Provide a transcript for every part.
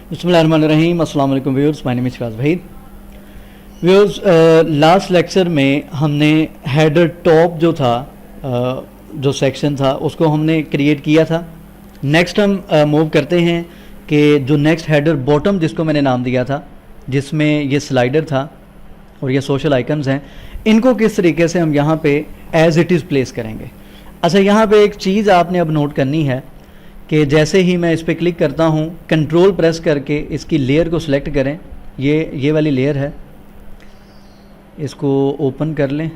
बिस्मिल्लाहिर्रहमानिर्रहीम। अस्सलाम वालेकुम viewers, my name is Siraj Waheed. Viewers, last lecture में हमने हेडर टॉप जो था, जो सेक्शन था उसको हमने क्रिएट किया था। नेक्स्ट हम मूव करते हैं कि जो नेक्स्ट हेडर बॉटम जिसको मैंने नाम दिया था, जिसमें ये स्लाइडर था और ये सोशल आइकन्स हैं, इनको किस तरीके से हम यहाँ पे एज इट इज़ प्लेस करेंगे। अच्छा, यहाँ पे एक चीज़ आपने अब नोट करनी है कि जैसे ही मैं इस पर क्लिक करता हूँ, कंट्रोल प्रेस करके इसकी लेयर को सिलेक्ट करें। ये वाली लेयर है, इसको ओपन कर लें।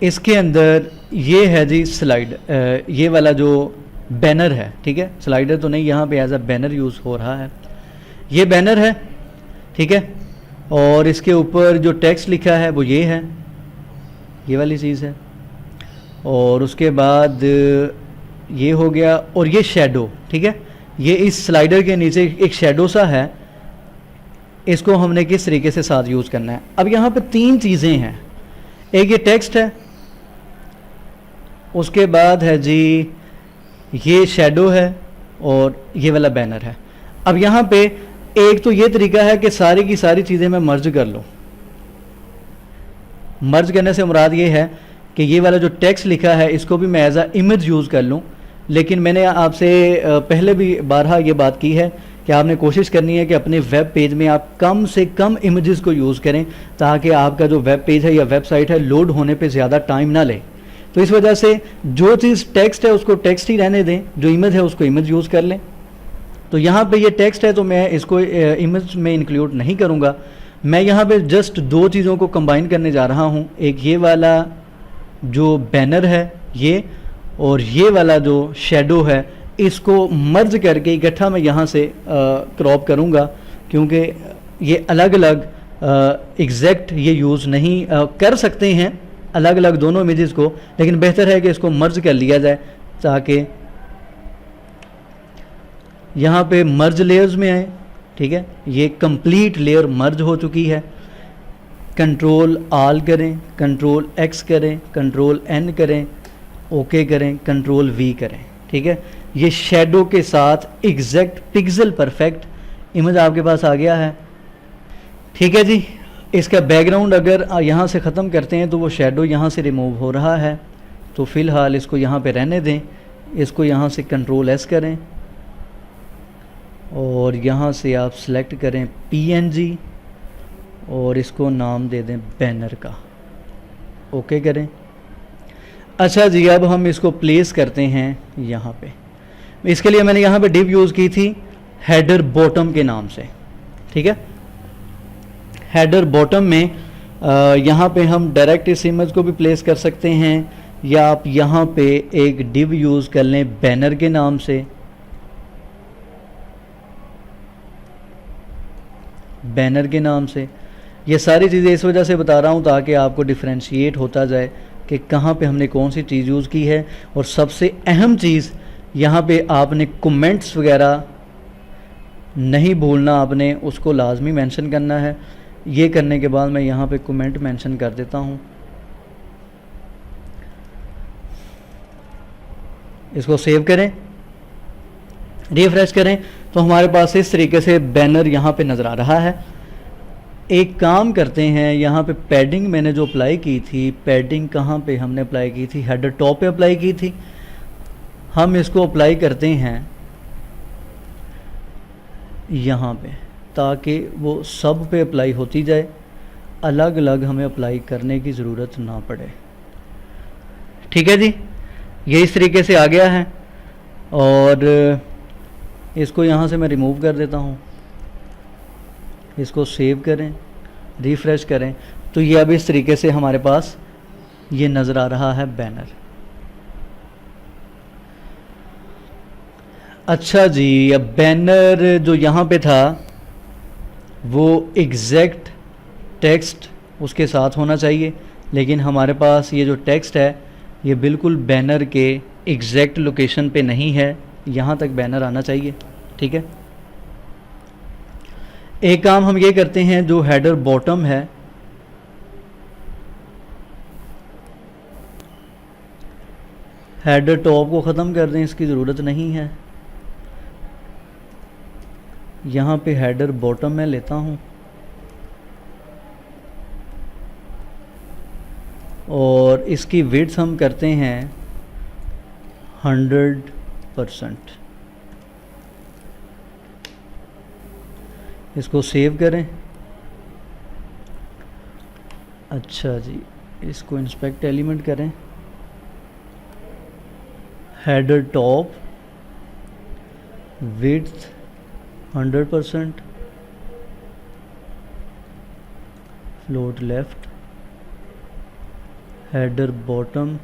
इसके अंदर ये है जी स्लाइड, ये वाला जो बैनर है, ठीक है। स्लाइडर तो नहीं, यहाँ पे एज अ बैनर यूज़ हो रहा है। ये बैनर है, ठीक है। और इसके ऊपर जो टेक्स्ट लिखा है वो ये है, ये वाली चीज़ है। और उसके बाद ये हो गया, और ये शेडो, ठीक है। ये इस स्लाइडर के नीचे एक शेडो सा है, इसको हमने किस तरीके से साथ यूज़ करना है। अब यहाँ पे तीन चीज़ें हैं, एक ये टेक्स्ट है, उसके बाद है जी ये शेडो है, और ये वाला बैनर है। अब यहाँ पे एक तो ये तरीका है कि सारी की सारी चीज़ें मैं मर्ज कर लूँ। मर्ज करने से मुराद ये है कि ये वाला जो टेक्स्ट लिखा है इसको भी मैं एज अ इमेज यूज़ कर लूँ। लेकिन मैंने आपसे पहले भी बारहा ये बात की है कि आपने कोशिश करनी है कि अपने वेब पेज में आप कम से कम इमेजेस को यूज़ करें, ताकि आपका जो वेब पेज है या वेबसाइट है लोड होने पे ज़्यादा टाइम ना ले। तो इस वजह से जो चीज़ टेक्स्ट है उसको टेक्स्ट ही रहने दें, जो इमेज है उसको इमेज यूज़ कर लें। तो यहाँ पे ये टेक्स्ट है तो मैं इसको इमेज में इंक्लूड नहीं करूँगा। मैं यहाँ पे जस्ट दो चीज़ों को कंबाइन करने जा रहा हूँ, एक ये वाला जो बैनर है ये, और ये वाला जो शेडो है, इसको मर्ज करके इकट्ठा मैं यहाँ से क्रॉप करूँगा, क्योंकि ये अलग अलग एग्जैक्ट ये यूज़ नहीं कर सकते हैं अलग अलग दोनों इमेजेस को, लेकिन बेहतर है कि इसको मर्ज कर लिया जाए ताकि यहाँ पे मर्ज लेयर्स में आए, ठीक है। ये कंप्लीट लेयर मर्ज हो चुकी है। कंट्रोल आल करें, कंट्रोल एक्स करें, कंट्रोल एन करें, ओके करें, कंट्रोल वी करें, ठीक है। ये शेडो के साथ एग्जैक्ट पिक्सल परफेक्ट इमेज आपके पास आ गया है, ठीक है जी। इसका बैकग्राउंड अगर यहाँ से ख़त्म करते हैं तो वो शेडो यहाँ से रिमूव हो रहा है, तो फ़िलहाल इसको यहाँ पे रहने दें। इसको यहाँ से कंट्रोल एस करें और यहाँ से आप सेलेक्ट करें PNG और इसको नाम दे दें बैनर का, ओके करें। अच्छा जी, अब हम इसको प्लेस करते हैं यहाँ पे। इसके लिए मैंने यहाँ पे डिव यूज़ की थी हेडर बॉटम के नाम से, ठीक है। हेडर बॉटम में यहाँ पे हम डायरेक्ट इस इमेज को भी प्लेस कर सकते हैं, या आप यहाँ पे एक डिव यूज़ कर लें बैनर के नाम से, बैनर के नाम से। ये सारी चीज़ें इस वजह से बता रहा हूँ ताकि आपको डिफ्रेंशिएट होता जाए कि कहाँ पे हमने कौन सी चीज़ यूज़ की है। और सबसे अहम चीज़ यहाँ पे आपने कमेंट्स वगैरह नहीं भूलना, आपने उसको लाजमी मेंशन करना है। ये करने के बाद मैं यहाँ पे कमेंट मेंशन कर देता हूँ। इसको सेव करें, रिफ्रेश करें तो हमारे पास इस तरीके से बैनर यहाँ पे नज़र आ रहा है। एक काम करते हैं, यहाँ पे पैडिंग मैंने जो अप्लाई की थी, पैडिंग कहाँ पे हमने अप्लाई की थी, हेडर टॉप पे अप्लाई की थी। हम इसको अप्लाई करते हैं यहाँ पे, ताकि वो सब पे अप्लाई होती जाए, अलग अलग हमें अप्लाई करने की ज़रूरत ना पड़े, ठीक है जी। ये इस तरीके से आ गया है और इसको यहाँ से मैं रिमूव कर देता हूँ। इसको सेव करें, रिफ़्रेश करें तो ये अब इस तरीके से हमारे पास ये नज़र आ रहा है बैनर। अच्छा जी, अब बैनर जो यहाँ पे था वो एग्जैक्ट टेक्स्ट उसके साथ होना चाहिए, लेकिन हमारे पास ये जो टेक्स्ट है ये बिल्कुल बैनर के एग्जैक्ट लोकेशन पे नहीं है। यहाँ तक बैनर आना चाहिए, ठीक है। एक काम हम ये करते हैं, जो हेडर बॉटम है हेडर टॉप को ख़त्म कर दें, इसकी ज़रूरत नहीं है। यहाँ पे हेडर बॉटम में लेता हूँ और इसकी विड्थ हम करते हैं 100%। इसको सेव करें। अच्छा जी, इसको इंस्पेक्ट एलिमेंट करें। Header top, width 100%, float left, header bottom,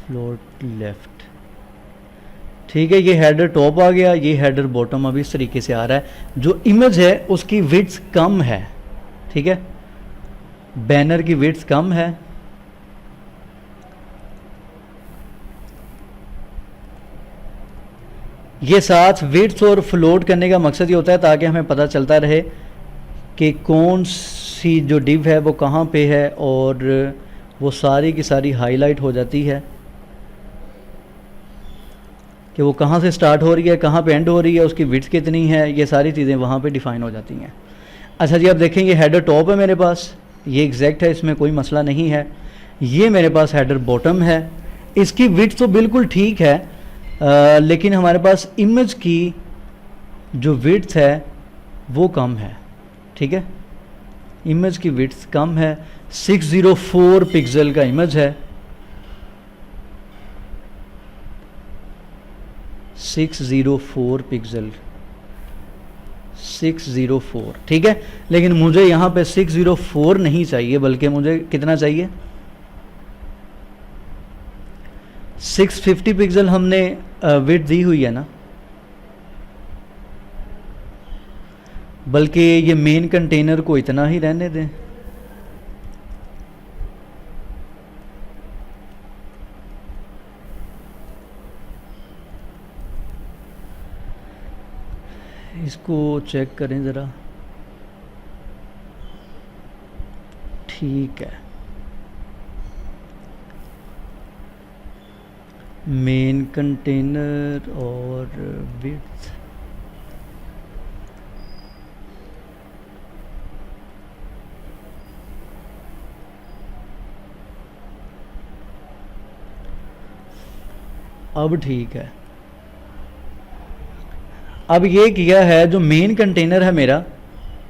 float left. ठीक है, ये हेडर टॉप आ गया, ये हेडर बॉटम अभी इस तरीके से आ रहा है। जो इमेज है उसकी विड्थ कम है, ठीक है, बैनर की विड्थ कम है। ये साथ विड्थ और फ्लोट करने का मकसद ये होता है ताकि हमें पता चलता रहे कि कौन सी जो डिव है वो कहाँ पे है, और वो सारी की सारी हाईलाइट हो जाती है कि वो कहाँ से स्टार्ट हो रही है, कहाँ पे एंड हो रही है, उसकी विड्थ कितनी है, ये सारी चीज़ें वहाँ पे डिफ़ाइन हो जाती हैं। अच्छा जी, अब देखें ये हेडर टॉप है मेरे पास, ये एग्जैक्ट है, इसमें कोई मसला नहीं है। ये मेरे पास हेडर बॉटम है, इसकी विड्थ तो बिल्कुल ठीक है, लेकिन हमारे पास इमेज की जो विड्थ है वो कम है। ठीक है, इमेज की विड्थ कम है, 604 पिक्सल का इमेज है, 604 पिक्सल, 604। ठीक है, लेकिन मुझे यहाँ पे 604 नहीं चाहिए, बल्कि मुझे कितना चाहिए, 650 पिक्सल हमने विड्थ दी हुई है ना, बल्कि ये मेन कंटेनर को इतना ही रहने दें। इसको चेक करें ज़रा, ठीक है, मेन कंटेनर और विड्थ, अब ठीक है। अब ये किया है, जो मेन कंटेनर है मेरा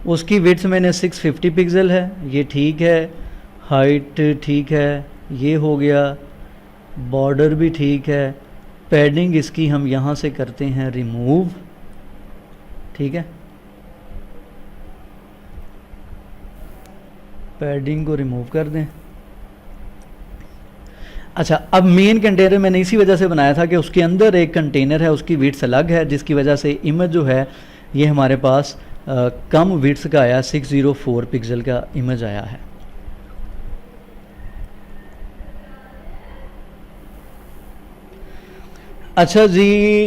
उसकी विड्थ मैंने 650 पिक्सल है, ये ठीक है, हाइट ठीक है, ये हो गया, बॉर्डर भी ठीक है, पैडिंग इसकी हम यहाँ से करते हैं रिमूव। ठीक है, पैडिंग को रिमूव कर दें। अच्छा, अब मेन कंटेनर मैंने इसी वजह से बनाया था कि उसके अंदर एक कंटेनर है, उसकी विड्थ अलग है, जिसकी वजह से इमेज जो है ये हमारे पास कम विड्थ का आया, 604 पिक्सल का इमेज आया है। अच्छा जी,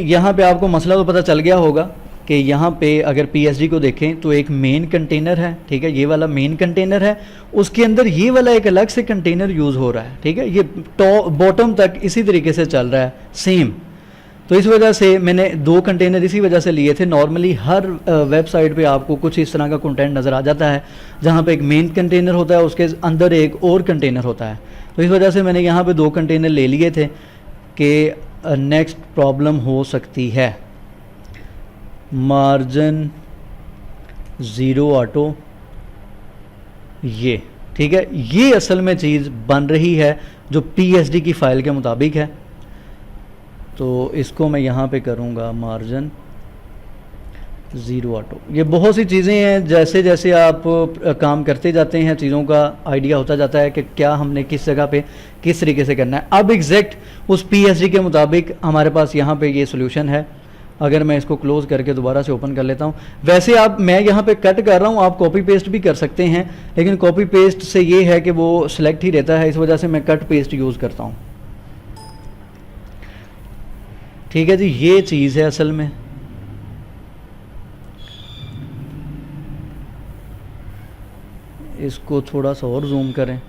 यहाँ पे आपको मसला तो पता चल गया होगा कि यहाँ पे अगर PSG को देखें तो एक मेन कंटेनर है, ठीक है, ये वाला मेन कंटेनर है, उसके अंदर ये वाला एक अलग से कंटेनर यूज़ हो रहा है। ठीक है, ये टॉप बॉटम तक इसी तरीके से चल रहा है सेम। तो इस वजह से मैंने दो कंटेनर इसी वजह से लिए थे। नॉर्मली हर वेबसाइट पे आपको कुछ इस तरह का कंटेंट नज़र आ जाता है जहाँ पे एक मेन कंटेनर होता है, उसके अंदर एक और कंटेनर होता है। तो इस वजह से मैंने यहाँ पे दो कंटेनर ले लिए थे कि नेक्स्ट प्रॉब्लम हो सकती है। मार्जिन 0 ऑटो, ये ठीक है, ये असल में चीज़ बन रही है जो PSG की फ़ाइल के मुताबिक है। तो इसको मैं यहाँ पे करूँगा मार्जिन 0 ऑटो। ये बहुत सी चीज़ें हैं, जैसे जैसे आप काम करते जाते हैं चीज़ों का आइडिया होता जाता है कि क्या हमने किस जगह पे किस तरीके से करना है। अब एग्जैक्ट उस PSG के मुताबिक हमारे पास यहाँ पे ये सोल्यूशन है। अगर मैं इसको क्लोज़ करके दोबारा से ओपन कर लेता हूँ, वैसे आप मैं यहाँ पे कट कर रहा हूँ, आप कॉपी पेस्ट भी कर सकते हैं, लेकिन कॉपी पेस्ट से ये है कि वो सिलेक्ट ही रहता है, इस वजह से मैं कट पेस्ट यूज़ करता हूँ। ठीक है जी, ये चीज़ है असल में। इसको थोड़ा सा और जूम करें।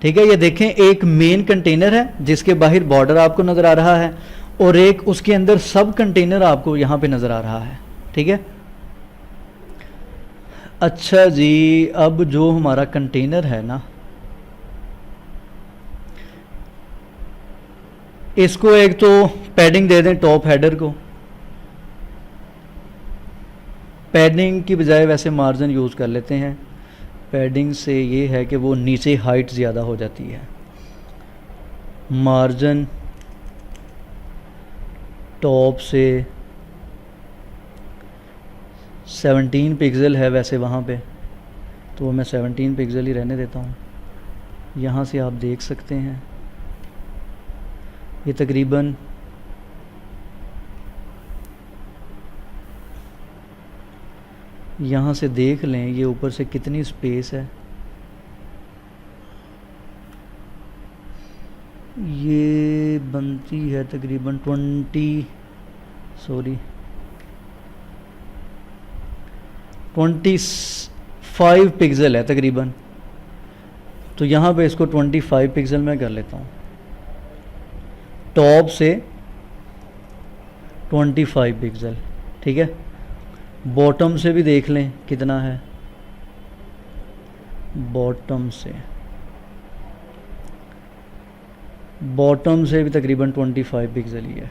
ठीक है, ये देखें, एक मेन कंटेनर है जिसके बाहर बॉर्डर आपको नज़र आ रहा है, और एक उसके अंदर सब कंटेनर आपको यहाँ पे नज़र आ रहा है, ठीक है। अच्छा जी, अब जो हमारा कंटेनर है ना, इसको एक तो पैडिंग दे दें टॉप हेडर को। पैडिंग की बजाय वैसे मार्जिन यूज़ कर लेते हैं। पैडिंग से ये है कि वो नीचे हाइट ज़्यादा हो जाती है। मार्जिन टॉप से 17 पिक्सल है वैसे वहाँ पे, तो मैं 17 पिक्सल ही रहने देता हूँ। यहाँ से आप देख सकते हैं ये तकरीबन यहाँ से देख लें ये ऊपर से कितनी स्पेस है। ये बनती है तकरीबन 25 पिक्सल है तकरीबन। तो यहाँ पे इसको 25 पिक्सल में कर लेता हूँ। टॉप से 25 पिक्सल, ठीक है। बॉटम से भी देख लें कितना है। बॉटम से भी तकरीबन 25 पिक्सल ही है।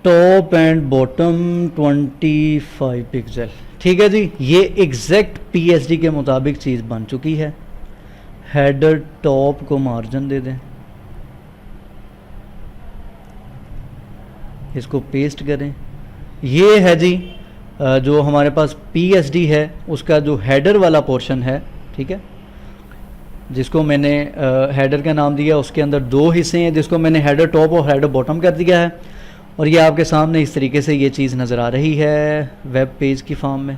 टॉप एंड बॉटम 25 पिक्सल, ठीक है जी। ये एग्जैक्ट पीएसडी के मुताबिक चीज़ बन चुकी है। हेडर टॉप को मार्जिन दे दें, इसको पेस्ट करें। ये है जी जो हमारे पास पीएसडी है उसका जो हेडर वाला पोर्शन है, ठीक है, जिसको मैंने हेडर का नाम दिया। उसके अंदर दो हिस्से हैं जिसको मैंने हेडर टॉप और हेडर बॉटम कर दिया है। और ये आपके सामने इस तरीके से ये चीज़ नज़र आ रही है वेब पेज की फॉर्म में,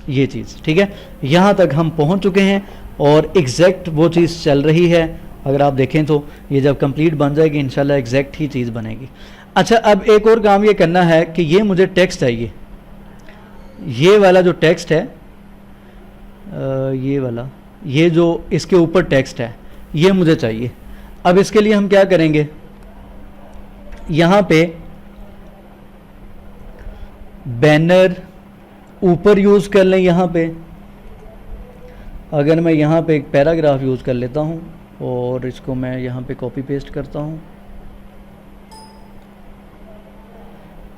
ये चीज़, ठीक है। यहाँ तक हम पहुँच चुके हैं और एग्जैक्ट वो चीज़ चल रही है। अगर आप देखें तो ये जब कंप्लीट बन जाएगी इंशाल्लाह एग्जैक्ट ही चीज़ बनेगी। अच्छा, अब एक और काम ये करना है कि ये मुझे टेक्स्ट चाहिए। ये वाला जो टेक्स्ट है ये वाला, ये जो इसके ऊपर टेक्स्ट है ये मुझे चाहिए। अब इसके लिए हम क्या करेंगे, यहाँ पे बैनर ऊपर यूज़ कर लें। यहाँ पे अगर मैं यहाँ पे एक पैराग्राफ यूज़ कर लेता हूँ और इसको मैं यहाँ पे कॉपी पेस्ट करता हूँ,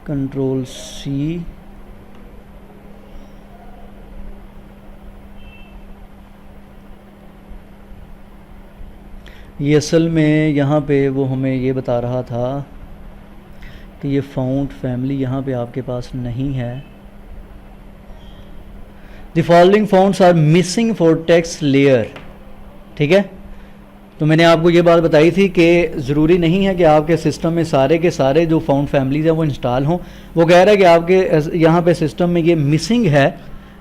कंट्रोल सी, ये असल में यहाँ पे वो हमें ये बता रहा था कि ये फाउंट फैमिली यहाँ पे आपके पास नहीं है। The following fonts are missing for text layer, ठीक है। तो मैंने आपको ये बात बताई थी कि ज़रूरी नहीं है कि आपके सिस्टम में सारे के सारे जो फाउंड फैमिलीज़ हैं वो इंस्टॉल हों। वो कह रहा है कि आपके यहाँ पे सिस्टम में ये मिसिंग है,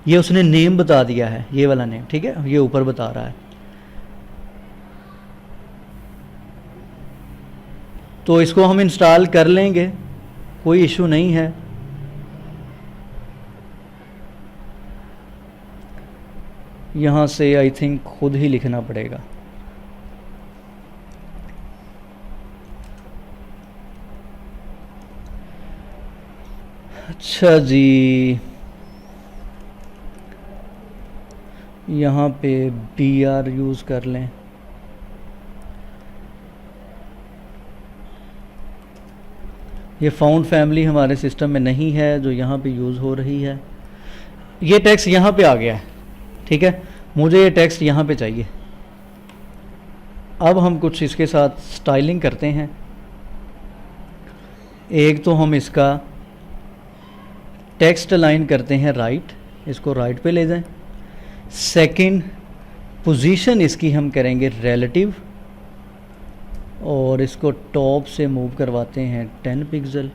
ये उसने नेम बता दिया है, ये वाला नेम, ठीक है, ये ऊपर बता रहा है। तो इसको हम इंस्टॉल कर लेंगे, कोई इशू नहीं है। यहाँ से आई थिंक खुद ही लिखना पड़ेगा। अच्छा जी, यहाँ पे BR यूज़ कर लें। ये फाउंड फैमिली हमारे सिस्टम में नहीं है जो यहाँ पे यूज़ हो रही है। ये टेक्स्ट यहाँ पे आ गया है, ठीक है। मुझे ये टेक्स्ट यहाँ पे चाहिए। अब हम कुछ इसके साथ स्टाइलिंग करते हैं। एक तो हम इसका टेक्स्ट अलाइन करते हैं राइट, इसको राइट पे ले जाएं। सेकंड पोजीशन इसकी हम करेंगे रिलेटिव और इसको टॉप से मूव करवाते हैं 10 पिक्सल।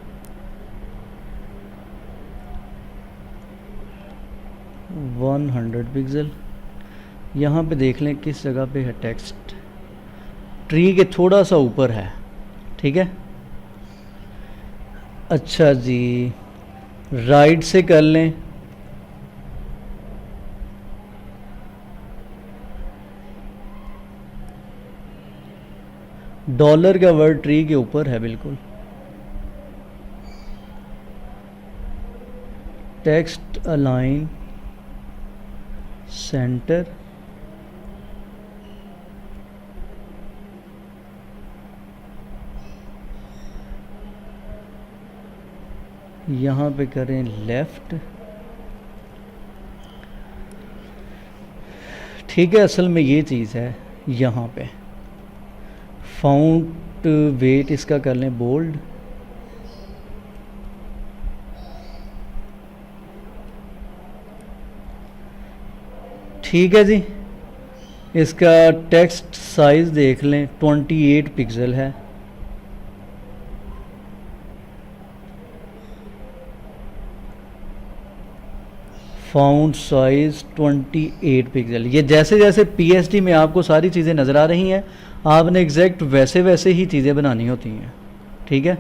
One 100 pixel. यहाँ पे देख लें किस जगह पे है टेक्स्ट, ट्री के थोड़ा सा ऊपर है, ठीक है। अच्छा जी, राइट से कर लें। डॉलर का वर्ड ट्री के ऊपर है बिल्कुल। टेक्स्ट अलाइन सेंटर, यहाँ पे करें लेफ़्ट। ठीक है, असल में ये चीज़ है यहाँ पे। फाउंट वेट इसका कर लें बोल्ड। ठीक है जी, इसका टेक्स्ट साइज़ देख लें 28 पिक्सल है। Fount size 28 pixel. ये जैसे जैसे पीएसडी में आपको सारी चीज़ें नज़र आ रही हैं, आपने एग्जैक्ट वैसे वैसे ही चीज़ें बनानी होती हैं। ठीक है,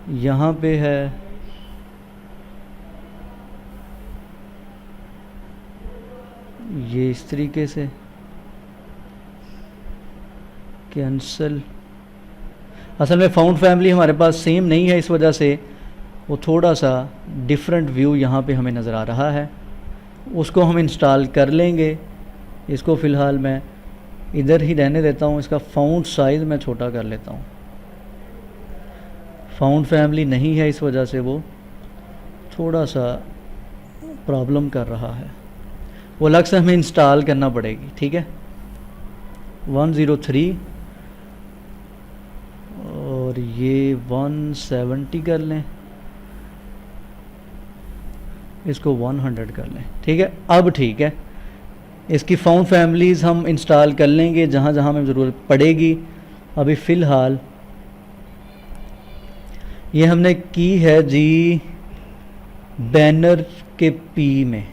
यहाँ पे है ये इस तरीके से कैंसल। असल में फाउंड फैमिली हमारे पास सेम नहीं है, इस वजह से वो थोड़ा सा डिफरेंट व्यू यहाँ पे हमें नज़र आ रहा है। उसको हम इंस्टॉल कर लेंगे। इसको फ़िलहाल मैं इधर ही रहने देता हूँ। इसका फाउंड साइज़ मैं छोटा कर लेता हूँ। फाउंड फैमिली नहीं है, इस वजह से वो थोड़ा सा प्रॉब्लम कर रहा है। वो अलग से हमें इंस्टॉल करना पड़ेगी। ठीक है, 103 और ये 170 कर लें, इसको 100 कर लें। ठीक है, अब ठीक है, इसकी फाउंड फैमिलीज़ हम इंस्टॉल कर लेंगे जहाँ जहाँ हमें ज़रूरत पड़ेगी। अभी फ़िलहाल ये हमने की है जी बैनर के पी में।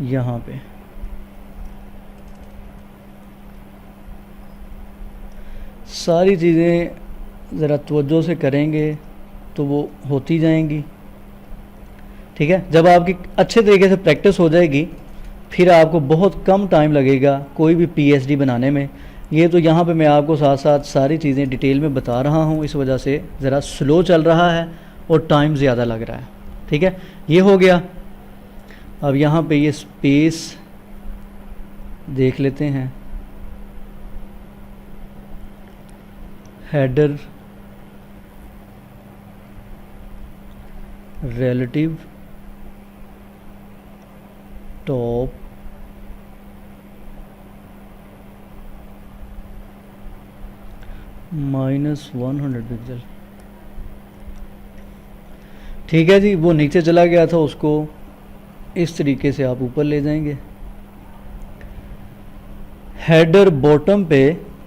यहाँ पे सारी चीज़ें ज़रा तवज्जो से करेंगे तो वो होती जाएंगी। ठीक है, जब आपकी अच्छे तरीके से प्रैक्टिस हो जाएगी फिर आपको बहुत कम टाइम लगेगा कोई भी पीएचडी बनाने में। ये तो यहाँ पे मैं आपको साथ साथ सारी चीज़ें डिटेल में बता रहा हूँ, इस वजह से ज़रा स्लो चल रहा है और टाइम ज़्यादा लग रहा है। ठीक है, ये हो गया। अब यहाँ पे ये स्पेस देख लेते हैं। Header relative top -100 pixel. ठीक है जी, वो नीचे चला गया था, उसको इस तरीके से आप ऊपर ले जाएंगे। हेडर बॉटम पे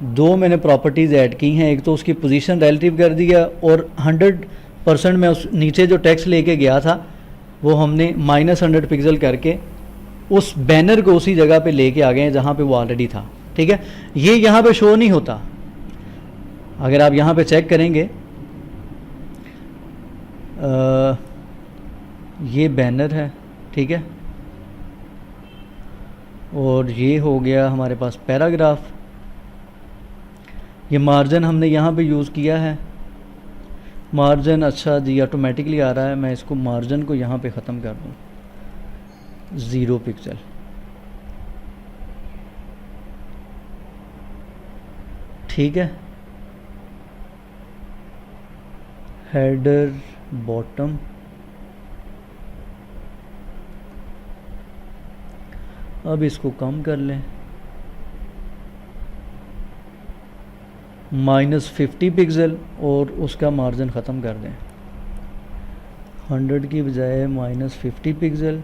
दो मैंने प्रॉपर्टीज़ ऐड की हैं। एक तो उसकी पोजीशन रिलेटिव कर दिया और 100% में उस नीचे जो टेक्स्ट लेके गया था वो हमने -100 पिक्सल करके उस बैनर को उसी जगह पे लेके आ गए हैं जहाँ पे वो ऑलरेडी था। ठीक है, ये यहाँ पे शो नहीं होता। अगर आप यहाँ पे चेक करेंगे, ये बैनर है। ठीक है, और ये हो गया हमारे पास पैराग्राफ। ये मार्जिन हमने यहाँ पे यूज़ किया है। मार्जिन अच्छा जी ऑटोमेटिकली आ रहा है। मैं इसको मार्जिन को यहाँ पे ख़त्म कर दूँ 0 पिक्सल। ठीक है, हेडर बॉटम अब इसको कम कर लें, -50 पिक्सल और उसका मार्जिन ख़त्म कर दें 100 की बजाय -50 पिक्सल।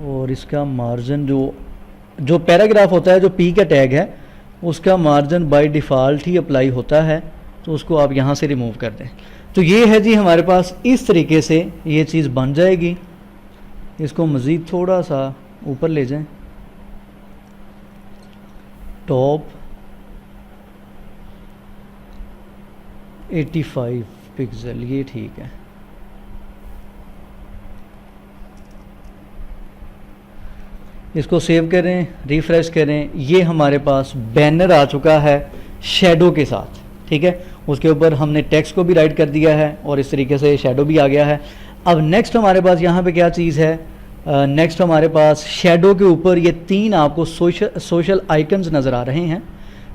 और इसका मार्जिन जो पैराग्राफ होता है, जो पी का टैग है, उसका margin by default he apply होता है, तो उसको आप यहाँ से रिमूव कर दें। तो ये है जी हमारे पास इस तरीके से ये चीज़ बन जाएगी। इसको मज़ीद थोड़ा सा ऊपर ले जाएं। टॉप 85 पिक्सल, ये ठीक है। इसको सेव करें, रिफ़्रेश करें, ये हमारे पास बैनर आ चुका है शेडो के साथ, ठीक है। उसके ऊपर हमने टेक्स्ट को भी राइट कर दिया है और इस तरीके से शेडो भी आ गया है। अब नेक्स्ट हमारे पास यहाँ पे क्या चीज़ है, नेक्स्ट हमारे पास शेडो के ऊपर ये 3 आपको सोशल आइकन्स नज़र आ रहे हैं,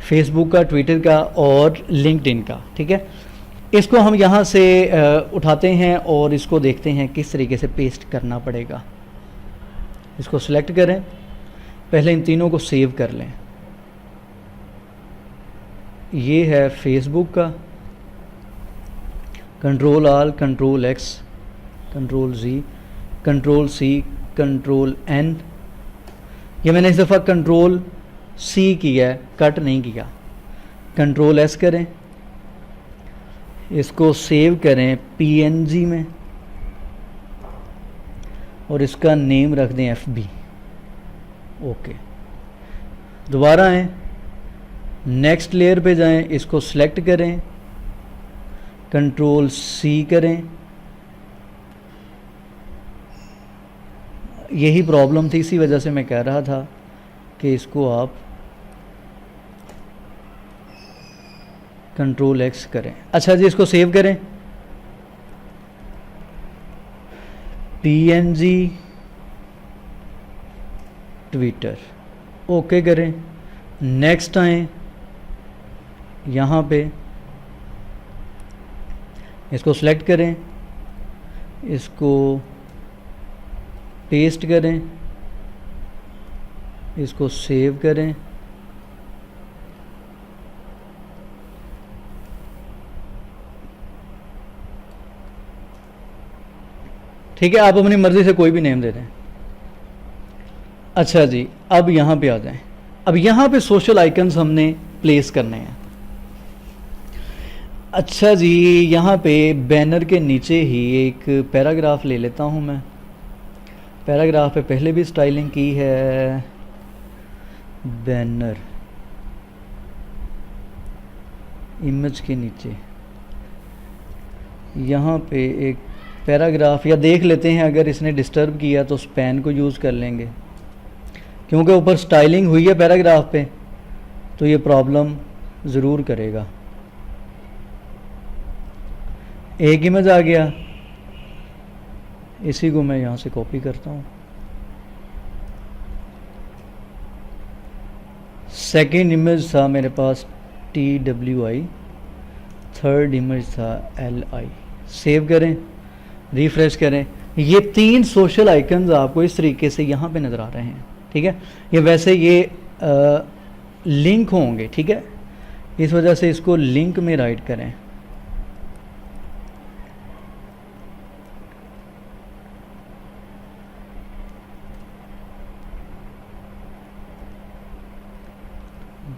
फेसबुक का, ट्विटर का और लिंक्डइन का, ठीक है। इसको हम यहाँ से उठाते हैं और इसको देखते हैं किस तरीके से पेस्ट करना पड़ेगा। इसको सिलेक्ट करें, पहले इन तीनों को सेव कर लें। ये है फेसबुक का, कंट्रोल आल, कंट्रोल एक्स, कंट्रोल जी, कंट्रोल सी, कंट्रोल एन। ये मैंने इस दफ़ा कंट्रोल सी किया है, कट नहीं किया। कंट्रोल एस करें, इसको सेव करें पीएनजी में और इसका नेम रख दें एफबी। ओके, दोबारा आएँ, नेक्स्ट लेयर पे जाएं, इसको सिलेक्ट करें, कंट्रोल सी करें। यही प्रॉब्लम थी, इसी वजह से मैं कह रहा था कि इसको आप कंट्रोल एक्स करें। अच्छा जी, इसको सेव करें, पीएनजी ट्विटर, ओके करें। नेक्स्ट आएँ, यहाँ पे इसको सिलेक्ट करें, इसको पेस्ट करें, इसको सेव करें, ठीक है। आप अपनी मर्ज़ी से कोई भी नेम दे दें। अच्छा जी, अब यहाँ पे आ जाएं। अब यहाँ पे सोशल आइकन्स हमने प्लेस करने हैं। अच्छा जी, यहाँ पे बैनर के नीचे ही एक पैराग्राफ ले लेता हूँ मैं। पैराग्राफ पे पहले भी स्टाइलिंग की है, बैनर इमेज के नीचे यहाँ पे एक पैराग्राफ, या देख लेते हैं अगर इसने डिस्टर्ब किया तो स्पैन को यूज़ कर लेंगे, क्योंकि ऊपर स्टाइलिंग हुई है पैराग्राफ पे तो ये प्रॉब्लम ज़रूर करेगा। एक इमेज आ गया, इसी को मैं यहाँ से कॉपी करता हूँ। सेकेंड इमेज था मेरे पास TWI, थर्ड इमेज था LI। सेव करें, रिफ्रेश करें। ये 3 सोशल आइकन्स आपको इस तरीके से यहाँ पे नज़र आ रहे हैं, ठीक है। ये वैसे ये लिंक होंगे, ठीक है, इस वजह से इसको लिंक में राइट करें।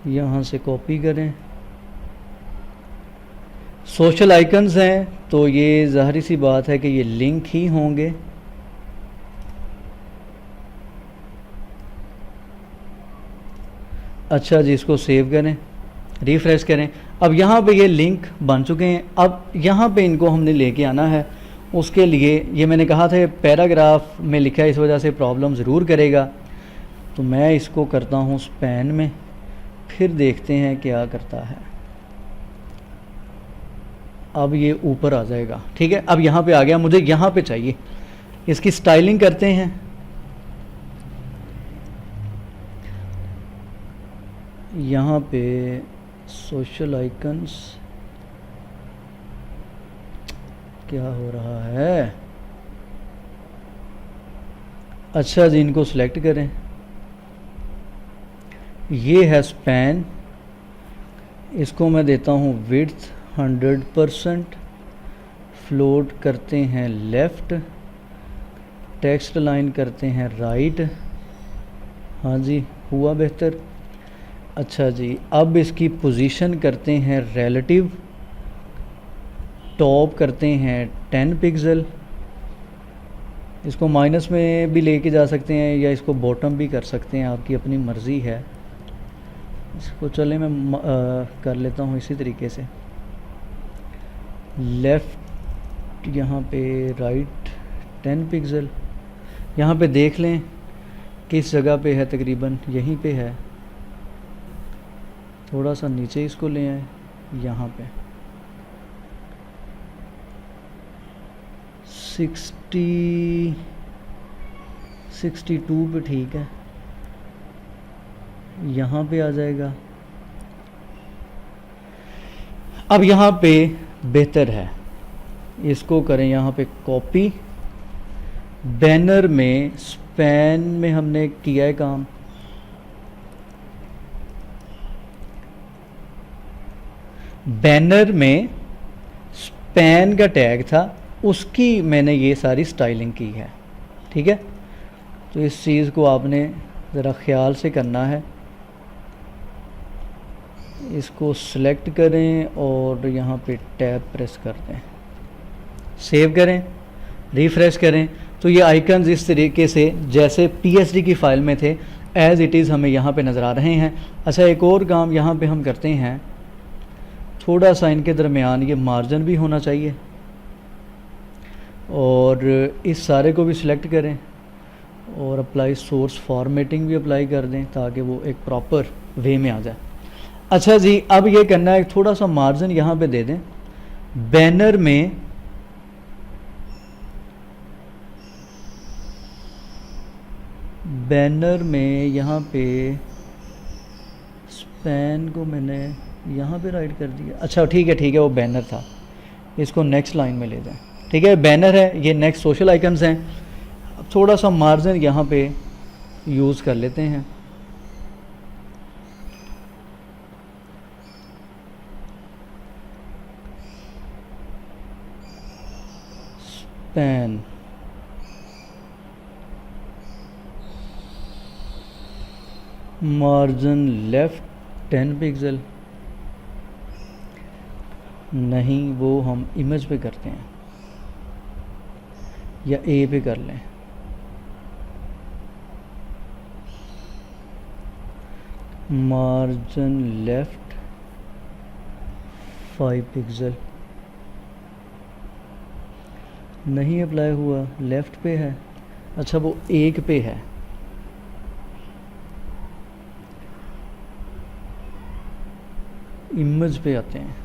यहाँ से कॉपी करें। सोशल आइकन्स हैं तो ये ज़ाहिर सी बात है कि ये लिंक ही होंगे। अच्छा जी, इसको सेव करें, रिफ़्रेश करें। अब यहाँ पे ये लिंक बन चुके हैं। अब यहाँ पे इनको हमने लेके आना है। उसके लिए ये मैंने कहा था पैराग्राफ में लिखा है, इस वजह से प्रॉब्लम ज़रूर करेगा। तो मैं इसको करता हूँ स्पैन में, फिर देखते हैं क्या करता है। अब ये ऊपर आ जाएगा, ठीक है। अब यहाँ पे आ गया, मुझे यहाँ पे चाहिए। इसकी स्टाइलिंग करते हैं। यहाँ पे सोशल आइकन्स, क्या हो रहा है। अच्छा जी, इनको सिलेक्ट करें। ये है स्पैन, इसको मैं देता हूँ विड्थ 100%, फ्लोट करते हैं लेफ़्ट, टेक्स्ट लाइन करते हैं राइट। हाँ जी, हुआ बेहतर। अच्छा जी, अब इसकी पोजीशन करते हैं रिलेटिव, टॉप करते हैं 10 पिक्सल। इसको माइनस में भी लेके जा सकते हैं या इसको बॉटम भी कर सकते हैं, आपकी अपनी मर्ज़ी है। इसको चले मैं कर लेता हूँ इसी तरीके से। लेफ़्ट यहाँ पे राइट 10 पिक्सल, यहाँ पे देख लें किस जगह पे है, तकरीबन यहीं पे है। थोड़ा सा नीचे इसको ले आए, यहाँ पे 62 पे ठीक है, यहाँ पे आ जाएगा। अब यहाँ पे बेहतर है, इसको करें यहाँ पे कॉपी। बैनर में स्पैन में हमने किया है काम, बैनर में स्पैन का टैग था, उसकी मैंने ये सारी स्टाइलिंग की है। ठीक है, तो इस चीज़ को आपने ज़रा ख्याल से करना है। इसको सिलेक्ट करें और यहाँ पे टैब प्रेस कर दें, सेव करें, रिफ़्रेश करें, तो ये आइकन्स इस तरीके से जैसे पीएसडी की फ़ाइल में थे एज़ इट इज़ हमें यहाँ पे नज़र आ रहे हैं। अच्छा, एक और काम यहाँ पे हम करते हैं, थोड़ा सा इनके दरमियान ये मार्जिन भी होना चाहिए और इस सारे को भी सिलेक्ट करें और अप्लाई सोर्स फॉर्मेटिंग भी अप्लाई कर दें ताकि वो एक प्रॉपर वे में आ जाए। अच्छा जी, अब ये करना है, थोड़ा सा मार्जिन यहाँ पे दे दें। बैनर में यहाँ पे स्पैन को मैंने यहाँ पे राइट कर दिया। अच्छा ठीक है, वो बैनर था, इसको नेक्स्ट लाइन में ले जाएं। ठीक है, बैनर है, ये नेक्स्ट सोशल आइकन्स हैं। अब थोड़ा सा मार्जिन यहाँ पे यूज़ कर लेते हैं। स्पैन मार्जिन लेफ़्ट 10 पिक्सल, नहीं वो हम इमेज पे करते हैं या ए पे कर लें। मार्जिन लेफ़्ट 5 पिक्सल, नहीं अप्लाई हुआ, लेफ़्ट पे है। अच्छा, वो एक पे है, इमेज पे आते हैं।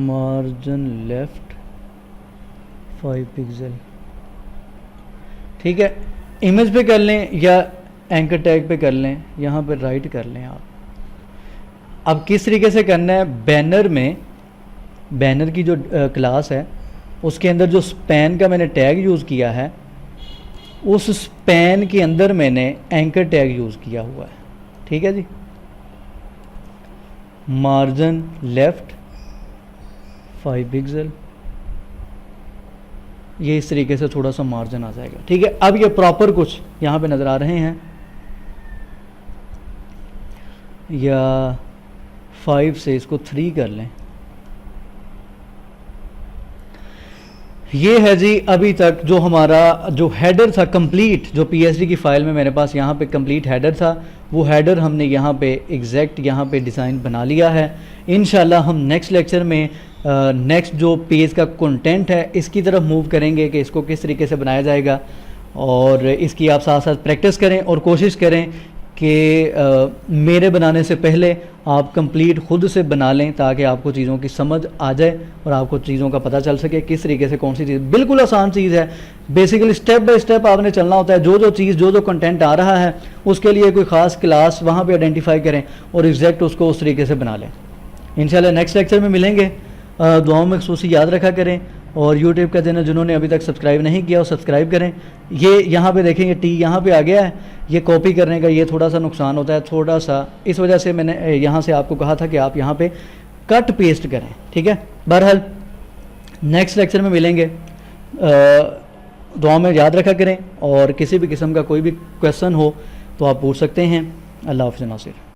मार्जिन लेफ़्ट 5 पिक्सल, ठीक है, इमेज पे कर लें या एंकर टैग पे कर लें, यहाँ पे राइट कर लें आप। अब किस तरीके से करना है, बैनर की जो क्लास है उसके अंदर जो स्पैन का मैंने टैग यूज़ किया है, उस स्पैन के अंदर मैंने एंकर टैग यूज़ किया हुआ है। ठीक है जी, मार्जिन लेफ़्ट 5 पिक्सल, ये इस तरीके से थोड़ा सा मार्जिन आ जाएगा। ठीक है, अब ये प्रॉपर कुछ यहाँ पे नज़र आ रहे हैं, या 5 से इसको 3 कर लें। ये है जी अभी तक जो हमारा जो हेडर था कंप्लीट, जो पीएसडी की फ़ाइल में मेरे पास यहाँ पे कंप्लीट हेडर था, वो हेडर हमने यहाँ पे एग्जैक्ट यहाँ पे डिज़ाइन बना लिया है। इंशाल्लाह हम नेक्स्ट लेक्चर में नेक्स्ट जो पेज का कंटेंट है इसकी तरफ मूव करेंगे कि इसको किस तरीके से बनाया जाएगा, और इसकी आप साथ साथ प्रैक्टिस करें और कोशिश करें कि मेरे बनाने से पहले आप कंप्लीट ख़ुद से बना लें ताकि आपको चीज़ों की समझ आ जाए और आपको चीज़ों का पता चल सके किस तरीके से कौन सी चीज़। बिल्कुल आसान चीज़ है, बेसिकली स्टेप बाय स्टेप आपने चलना होता है। जो चीज़ जो कंटेंट आ रहा है उसके लिए कोई ख़ास क्लास वहाँ पे आइडेंटिफाई करें और एग्जैक्ट उसको उस तरीके से बना लें। इंशाल्लाह नेक्स्ट लेक्चर में मिलेंगे। दुआओं में ख़ुसूसी याद रखा करें, और यूट्यूब का चैनल जिन्होंने अभी तक सब्सक्राइब नहीं किया वो सब्सक्राइब करें। ये यहाँ पे देखेंगे टी यहाँ पे आ गया है, ये कॉपी करने का ये थोड़ा सा नुकसान होता है, थोड़ा सा इस वजह से मैंने यहाँ से आपको कहा था कि आप यहाँ पे कट पेस्ट करें। ठीक है, बहरहाल नेक्स्ट लेक्चर में मिलेंगे। दुआओं में याद रखा करें, और किसी भी किस्म का कोई भी क्वेश्चन हो तो आप पूछ सकते हैं। अल्लाह हाफ़िज़ नासिर।